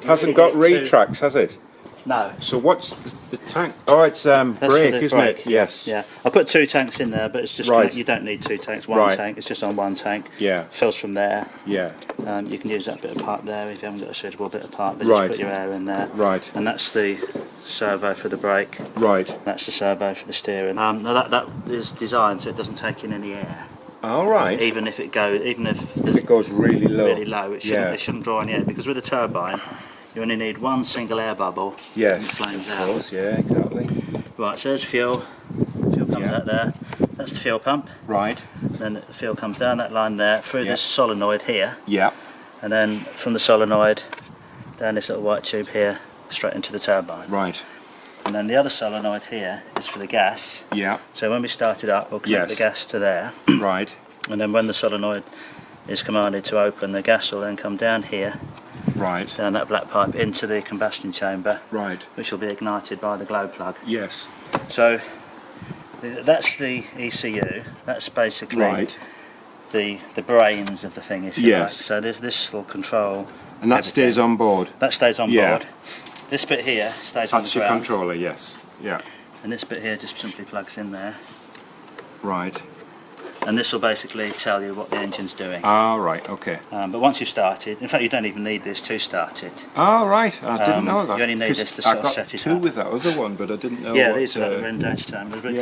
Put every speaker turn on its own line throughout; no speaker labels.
hasn't got reed tracks, has it?
No.
So what's the tank? Oh, it's brake, isn't it? Yes.
Yeah. I put 2 tanks in there, but it's just
right.
You don't need 2 tanks. One tank. It's just on 1 tank.
Yeah.
Fills from there.
Yeah.
You can use that bit of pipe there if you haven't got a suitable bit of pipe. But just put your air in there.
Right.
And that's the servo for the brake.
Right.
That's the servo for the steering. Now that is designed so it doesn't take in any air.
All right.
Even if it
goes really low.
Really low, it shouldn't draw any air, because with a turbine you only need 1 single air bubble.
Yes.
And it flames out.
Of course, yeah, exactly.
Right, so there's fuel. Fuel comes out there. That's the fuel pump.
Right.
Then the fuel comes down that line there through this solenoid here.
Yeah.
And then from the solenoid down this little white tube here straight into the turbine.
Right.
And then the other solenoid here is for the gas.
Yeah.
So when we start it up, we'll connect the gas to there.
Right.
And then when the solenoid is commanded to open, the gas will then come down here.
Right.
Down that black pipe into the combustion chamber.
Right.
Which will be ignited by the glow plug.
Yes.
So that's the ECU. That's basically the brains of the thing, if you like. So this will control.
And that stays on board.
That stays on board. This bit here stays on the ground.
That's your controller, yes. Yeah.
And this bit here just simply plugs in there.
Right.
And this will basically tell you what the engine's doing.
Ah, right, okay.
But once you've started, in fact you don't even need this to start it.
Ah, right, I didn't know that.
You only need this to sort of set it up.
I got 2 with that other one, but I didn't know
what... these are the Wren turbines, but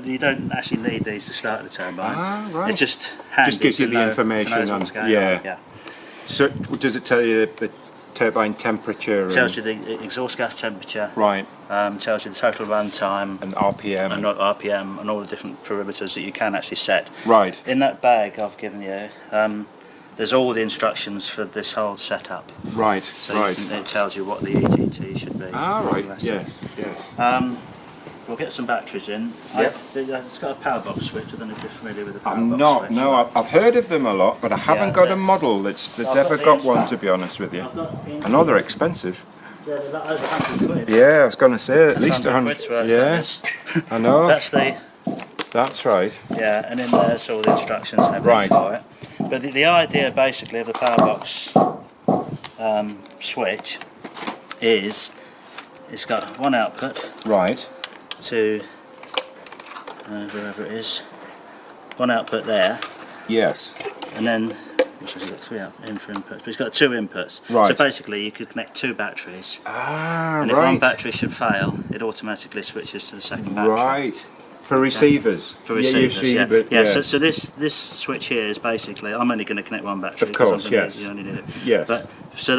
you don't actually need these to start the turbine.
Ah, right.
It's just handy.
Just gives you the information on...
Yeah.
So does it tell you the turbine temperature?
It tells you the exhaust gas temperature.
Right.
Tells you the total run time.
And RPM.
And RPM and all the different parameters that you can actually set.
Right.
In that bag I've given you, there's all the instructions for this whole setup.
Right.
So it tells you what the EGT should be.
Ah, right. Yes. Yes.
We'll get some batteries in.
Yep.
It's got a power box switch. I don't know if you're familiar with the power box switch.
I'm not. No, I've heard of them a lot, but I haven't got a model that's ever got one, to be honest with you. I know they're expensive.
They're over 100 quid.
Yeah, I was going to say at least 100
quid's worth.
Yeah, I know. That's right.
Yeah, and in there's all the instructions and everything for it. But the idea basically of the power box switch is it's got one output.
Right.
To wherever it is, one output there.
Yes.
And then which has got 3 in for inputs, but it's got 2 inputs.
Right.
So basically, you could connect 2 batteries.
Ah,
and if one battery should fail, it automatically switches to the second battery.
Right. For receivers.
For receivers, yeah. So this switch here is basically, I'm only going to connect 1 battery.
Of course, yes.
You only need it.
Yes.
But, so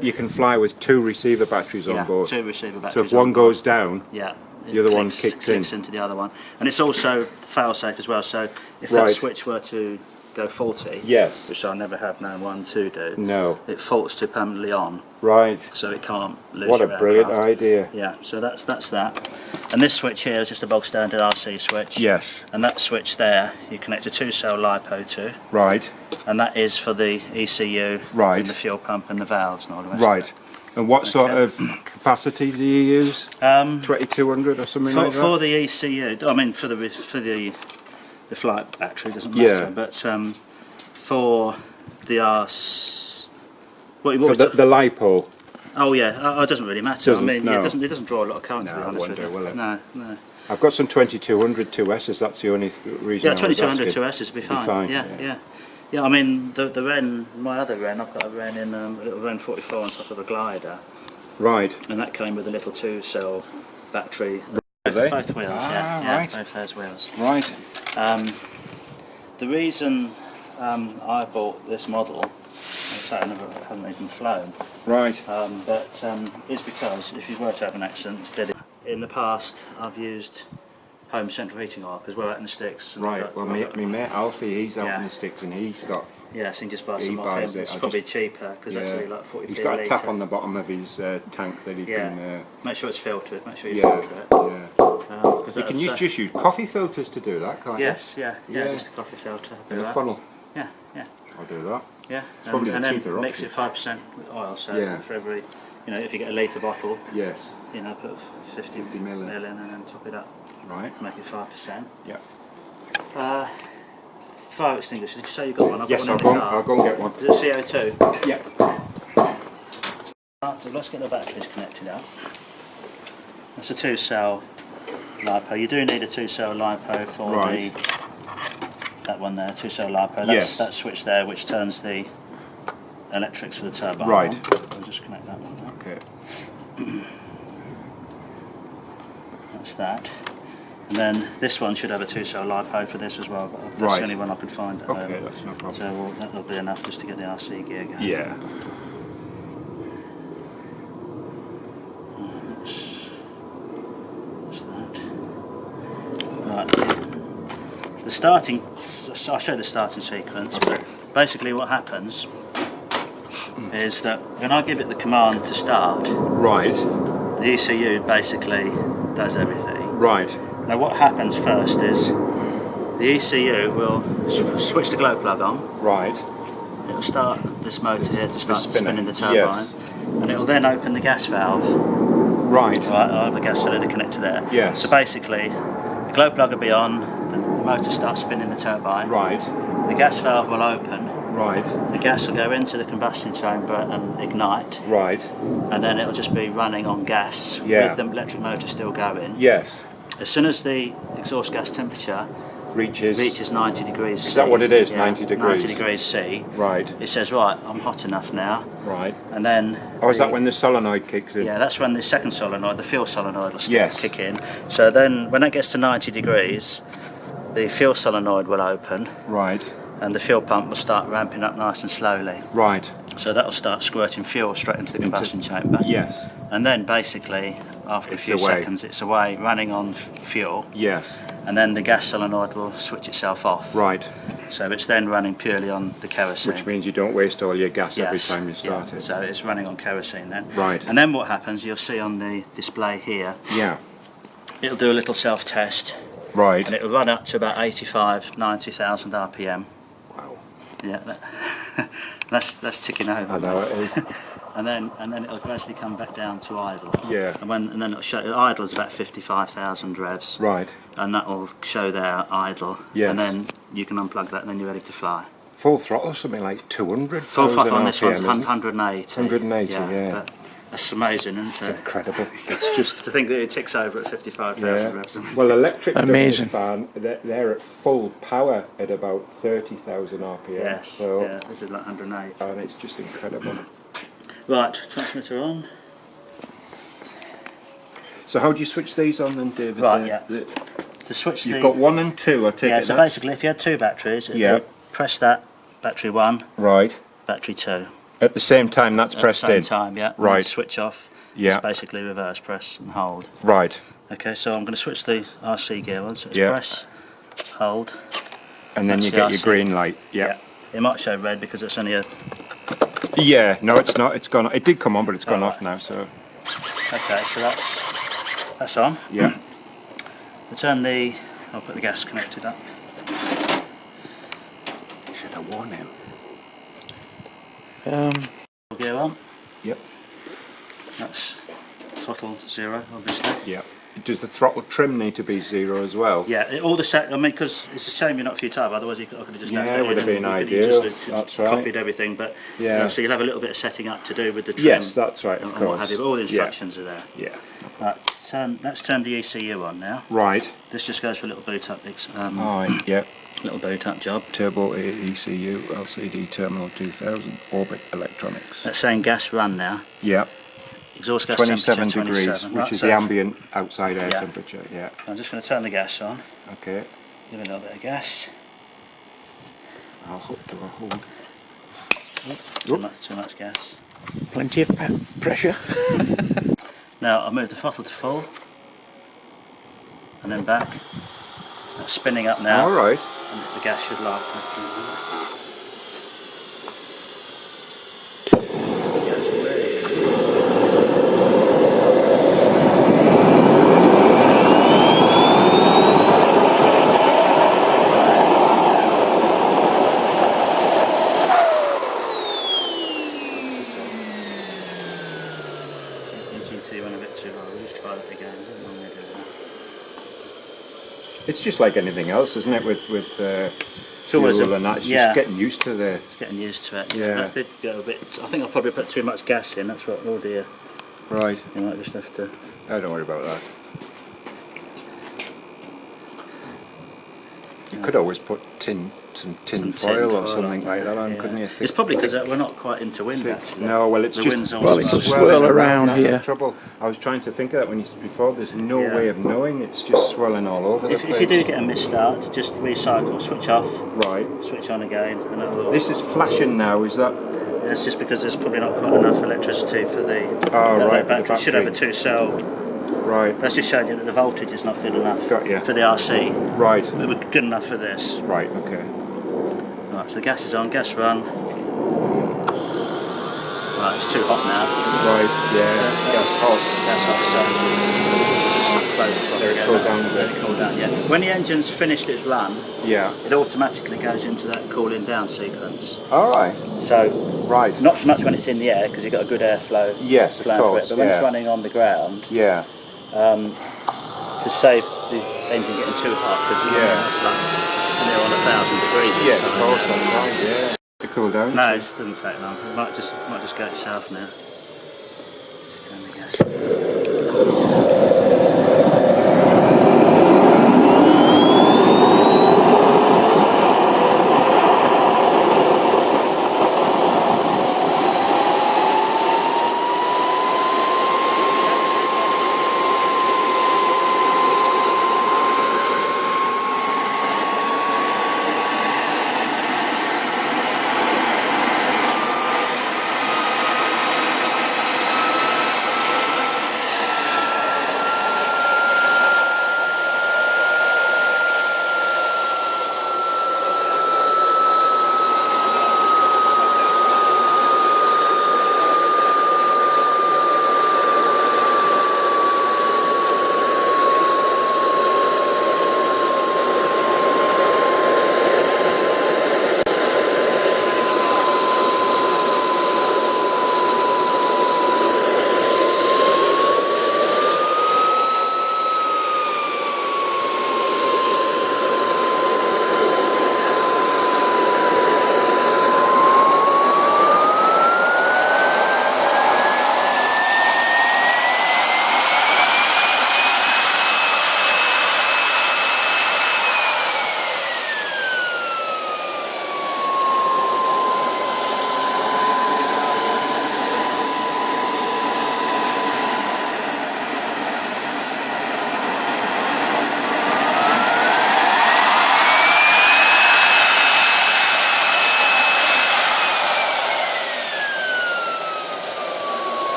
you can fly with 2 receiver batteries on board.
2 receiver batteries.
So if one goes down.
Yeah.
The other one kicks
into the other one, and it's also fail-safe as well. So if that switch were to go faulty, which I never have known one to do, it faults to permanently on.
Right.
So it can't lose.
What a brilliant idea.
Yeah. So that's that. And this switch here is just a bog standard RC switch.
Yes.
And that switch there, you connect a 2-cell LiPo to.
Right.
And that is for the ECU, and the fuel pump, and the valves, and all the rest. Right.
And what sort of capacity do you use? 2200 or something like that?
For the ECU, I mean for the flight battery doesn't matter. Yeah. But for the
the LiPo.
Oh yeah, it doesn't really matter. I mean, it doesn't draw a lot of current, to be honest with you.
Will it?
No.
I've got some 2200 2S's. That's the only reason.
Yeah, 2200 2S's would be fine. Yeah, I mean the Wren, my other Wren, I've got a Wren in a little Wren-54 on top of a glider.
Right.
And that came with a little 2-cell battery. Both wheels,
right.
Both those wheels.
Right.
The reason I bought this model, I haven't even flown.
Right.
But is because if you were to have an accident, it's dead. In the past, I've used home central heating oil because we're out in the sticks.
Right. Well, my mate Alfie, he's out in the sticks and he's got.
Yeah, so you can just buy some off him. It's probably cheaper because that's only like 40p.
He's got a tap on the bottom of his tank that he can.
Make sure it's filtered. Make sure you filter it. Because
you can just use coffee filters to do that, can't you?
Yes. Just a coffee filter.
In a funnel.
Yeah.
I'll do that.
Yeah.
Probably
and
then
mix it 5% oil. So for every, if you get a litre bottle.
Yes.
Put 50 ml in and then top it up.
Right.
To make it 5%.
Yeah.
Fire extinguisher. Did you say you got one?
Yes, I'll go and get one.
Is it CO2?
Yeah.
So let's get the batteries connected up. That's a 2-cell LiPo. You do need a 2-cell LiPo for that one there, 2-cell LiPo. That's that switch there which turns the electrics for the turbine.
Right.
I'll just connect that one now.
Okay.
That's that. And then this one should have a 2-cell LiPo for this as well, but that's the only one I could find at home.
Okay, that's no problem.
So that'll be enough just to get the RC gear going.
Yeah.
What's that? Right. The starting, so I'll show the starting sequence.
Okay.
But basically what happens is that when I give it the command to start, the ECU basically does everything.
Right.
Now what happens first is the ECU will switch the glow plug on.
Right.
It'll start this motor here to start spinning the turbine.
Yes.
And it'll then open the gas valve.
Right.
I'll have the gas cylinder connected there.
Yes.
So basically, the glow plug will be on, the motor starts spinning the turbine.
Right.
The gas valve will open.
Right.
The gas will go into the combustion chamber and ignite.
Right.
And then it'll just be running on gas with the electric motor still going.
Yes.
As soon as the exhaust gas temperature reaches 90 degrees C.
Is that what it is? 90 degrees?
90 degrees C.
Right.
It says, right, I'm hot enough now.
Right.
And then...
Oh, is that when the solenoid kicks in?
Yeah, that's when the second solenoid, the fuel solenoid, will kick in. So then when that gets to 90 degrees, the fuel solenoid will open.
Right.
And the fuel pump will start ramping up nice and slowly.
Right.
So that'll start squirting fuel straight into the combustion chamber.
Yes.
And then basically, after a few seconds, it's away running on fuel.
Yes.
And then the gas solenoid will switch itself off.
Right.
So it's then running purely on the kerosene.
Which means you don't waste all your gas every time you start it.
So it's running on kerosene then.
Right.
And then what happens, you'll see on the display here, it'll do a little self-test.
Right.
And it'll run up to about 85, 90,000 RPM.
Wow.
Yeah, that's ticking over.
I know it is.
and then it'll gradually come back down to idle.
Yeah.
And then it'll show idle is about 55,000 revs.
Right.
And that will show there idle.
Yes.
And then you can unplug that and then you're ready to fly.
Full throttle, something like 200.
Full throttle on this one's
RPM,
180.
180, yeah.
But that's amazing, isn't it?
It's incredible. It's just
to think that it ticks over at 55,000 revs.
Well, electric
amazing.
fan, they're at full power at about 30,000 RPM.
Yes.
So,
yeah, this is like 180.
And it's just incredible.
Right, transmitter on.
So how do you switch these on then, David?
Right, to switch
you've got 1 and 2, I take it.
Yeah, so basically if you had 2 batteries, press that, battery 1,
right.
battery 2.
At the same time that's pressed in?
At the same time, yeah.
Right.
Switch off,
yeah.
it's basically reverse press and hold.
Right.
Okay, so I'm going to switch the RC gear on, so it's press, hold.
And then you get your green light,
yeah. It might show red because it's only a...
Yeah, no it's not, it's gone, it did come on but it's gone off now, so...
Okay, so that's on.
Yeah.
I'll put the gas connected up.
Should have warned him.
Gear on.
Yep.
That's throttle 0, obviously.
Yep. Does the throttle trim need to be 0 as well?
Yeah, all the set. I mean, because it's a shame you're not future, otherwise I could have just left it.
Yeah, it would have been ideal. That's right.
Copied everything, but so you'll have a little bit of setting up to do with the trim.
Yes, that's right. Of
and
course.
What have you, but all the instructions are there.
Yeah.
Right. Let's turn the ECU on now.
Right.
This just goes for a little boot up.
Yeah.
Little boot up job.
Turbo ECU LCD Terminal 2000 Orbit Electronics.
That's saying gas run now.
Yeah.
Exhaust gas
27
temperature
degrees,
27.
which is the ambient outside air temperature. Yeah.
I'm just going to turn the gas on.
Okay.
Give it a little bit of gas.
I'll hook to a hold.
Too much gas.
Plenty of pressure.
Now I'll move the throttle to full and then back. That's spinning up now.
All right.
And the gas should last. EGT went a bit too low. We'll just try that again.
It's just like anything else, isn't it? With
always
fuel and that. It's just getting used to the.
It's getting used to it.
Yeah.
That did go a bit. I think I probably put too much gas in. That's what. Oh dear.
Right.
You might just have to.
Oh, don't worry about that. You could always put some tin foil or something like that on, couldn't you?
It's probably because we're not quite into wind actually.
No, well, it's
the
just
wind's all
well, it could
swirling.
swirl around
That's
here.
the trouble. I was trying to think of that when before. There's no way of knowing. It's just swirling all over the place.
If you do get a misstart, just recycle, switch off,
Right.
switch on again, and
This is flashing now. Is that?
It's just because there's probably not quite enough electricity for the.
Oh,
the
right, the
battery. It should have a
battery.
2-cell.
Right.
That's just showing you that the voltage is not good enough
Got you.
for the RC.
Right.
It was good enough for this.
Right. Okay.
Right, so the gas is on, gas run. Right, it's too hot now.
Right. Yeah. That's hot.
That's hot, so just close it.
Let it cool down a bit.
Let it cool down, yeah. When the engine's finished its run,
Yeah.
it automatically goes into that cooling down sequence.
All right.
So,
Right.
not so much when it's in the air, because you've got a good airflow
Yes, of
flowing through
course,
it, but when it's
yeah.
running on the ground,
Yeah.
to save the engine getting too hot, because it's like near on 1,000 degrees.
Yeah. Of course. That's right. Yeah. To cool down.
No, it doesn't take long. It might just go itself now.